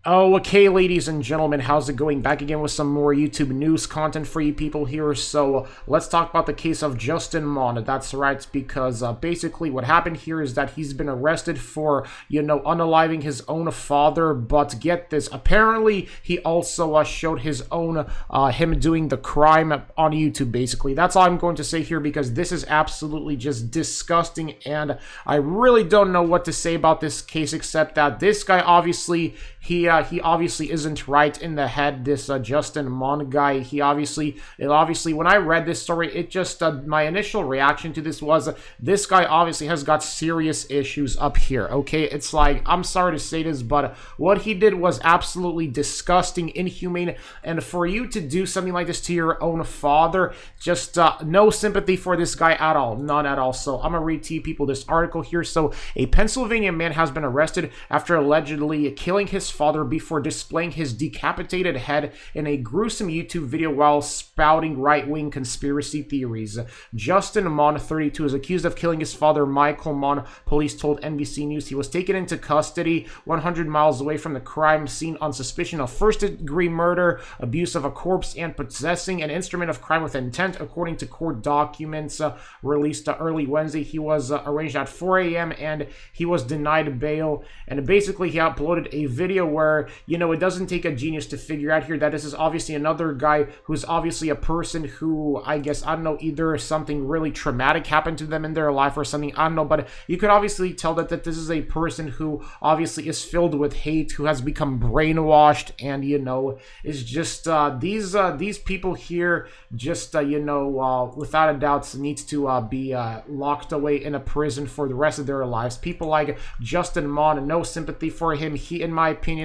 Oh, okay, ladies and gentlemen, how's it going? Back again with some more YouTube news content for you people here. So let's talk about the case of Justin Mohn. That's right, because basically what happened here is that he's been arrested for, unaliving his own father. But get this, apparently he also showed his own, him doing the crime on YouTube, basically. That's all I'm going to say here, because this is absolutely just disgusting, and I really don't know what to say about this case, except that this guy obviously, he obviously isn't right in the head, this Justin Mohn guy. He obviously, when I read this story, it just, my initial reaction to this was, this guy obviously has got serious issues up here, okay? It's like, I'm sorry to say this, but what he did was absolutely disgusting, inhumane, and for you to do something like this to your own father, just no sympathy for this guy at all, none at all. So I'm gonna read to you people this article here. So a Pennsylvania man has been arrested after allegedly killing his father before displaying his decapitated head in a gruesome YouTube video while spouting right-wing conspiracy theories. Justin Mohn, 32, is accused of killing his father, Michael Mohn. Police told NBC News he was taken into custody 100 miles away from the crime scene on suspicion of first-degree murder, abuse of a corpse, and possessing an instrument of crime with intent, according to court documents released early Wednesday. He was arraigned at 4 a.m. and he was denied bail. And basically, he uploaded a video where, it doesn't take a genius to figure out here that this is obviously another guy who's obviously a person who, I guess, I don't know, either something really traumatic happened to them in their life or something, I don't know, but you could obviously tell that this is a person who obviously is filled with hate, who has become brainwashed, and, is just, these people here just, without a doubt needs to be locked away in a prison for the rest of their lives. People like Justin Mohn, no sympathy for him. He, in my opinion,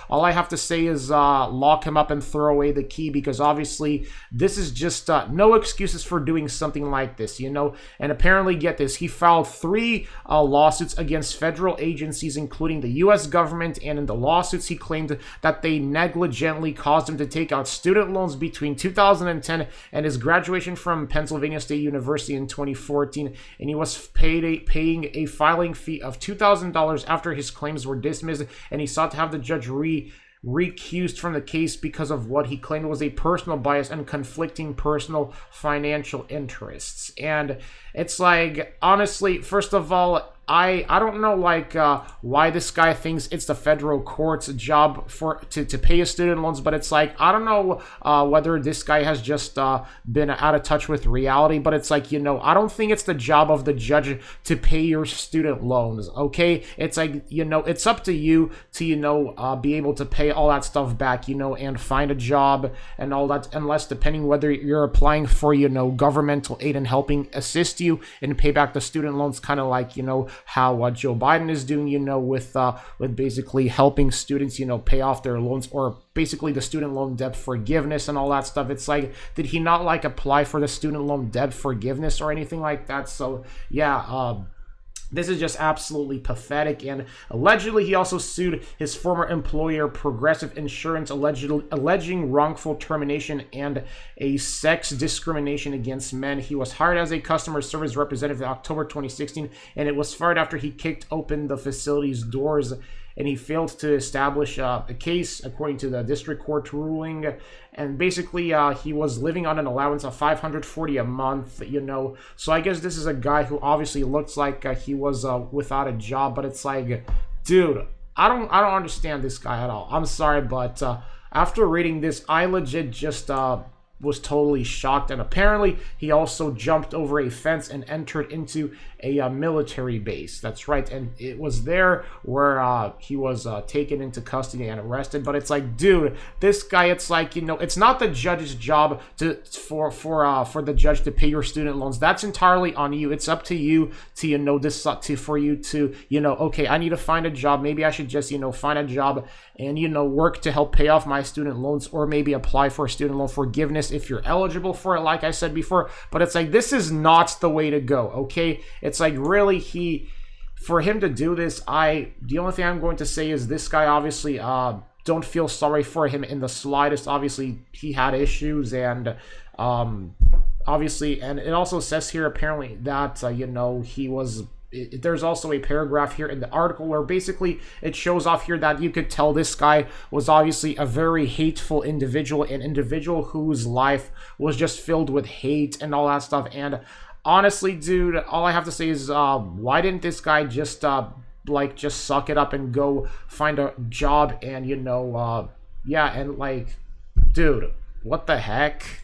all I have to say is lock him up and throw away the key, because obviously this is just no excuses for doing something like this, And apparently, get this, he filed 3 lawsuits against federal agencies, including the U.S. government, and in the lawsuits he claimed that they negligently caused him to take out student loans between 2010 and his graduation from Pennsylvania State University in 2014, and he was paying a filing fee of $2,000 after his claims were dismissed, and he sought to have the judge recused from the case because of what he claimed was a personal bias and conflicting personal financial interests. And it's like, honestly, first of all, I don't know, why this guy thinks it's the federal court's job to pay his student loans, but it's like, I don't know whether this guy has just been out of touch with reality, but it's like, I don't think it's the job of the judge to pay your student loans, okay? It's like, it's up to you to, be able to pay all that stuff back, and find a job and all that, unless depending whether you're applying for, governmental aid and helping assist you and pay back the student loans, kind of like, how Joe Biden is doing, with basically helping students, pay off their loans, or basically the student loan debt forgiveness and all that stuff. It's like, did he not apply for the student loan debt forgiveness or anything like that? So yeah, this is just absolutely pathetic. And allegedly, he also sued his former employer, Progressive Insurance, alleging wrongful termination and a sex discrimination against men. He was hired as a customer service representative in October 2016, and it was fired after he kicked open the facility's doors, and he failed to establish a case according to the district court ruling. And basically, he was living on an allowance of $540 a month, So I guess this is a guy who obviously looks like he was without a job, but it's like, dude, I don't understand this guy at all. I'm sorry, but after reading this, I legit just was totally shocked. And apparently he also jumped over a fence and entered into a military base. That's right, and it was there where he was taken into custody and arrested. But it's like, dude, this guy, it's like, it's not the judge's job for the judge to pay your student loans. That's entirely on you. It's up to you to for you to okay, I need to find a job. Maybe I should just find a job and work to help pay off my student loans, or maybe apply for student loan forgiveness if you're eligible for it, like I said before. But it's like, this is not the way to go, okay? It's like, really, for him to do this, the only thing I'm going to say is this guy obviously don't feel sorry for him in the slightest. Obviously, he had issues, and obviously, and it also says here apparently that he was there's also a paragraph here in the article where basically it shows off here that you could tell this guy was obviously a very hateful individual, an individual whose life was just filled with hate and all that stuff. And honestly, dude, all I have to say is, why didn't this guy just, like, just suck it up and go find a job and, yeah, and, like, dude, what the heck?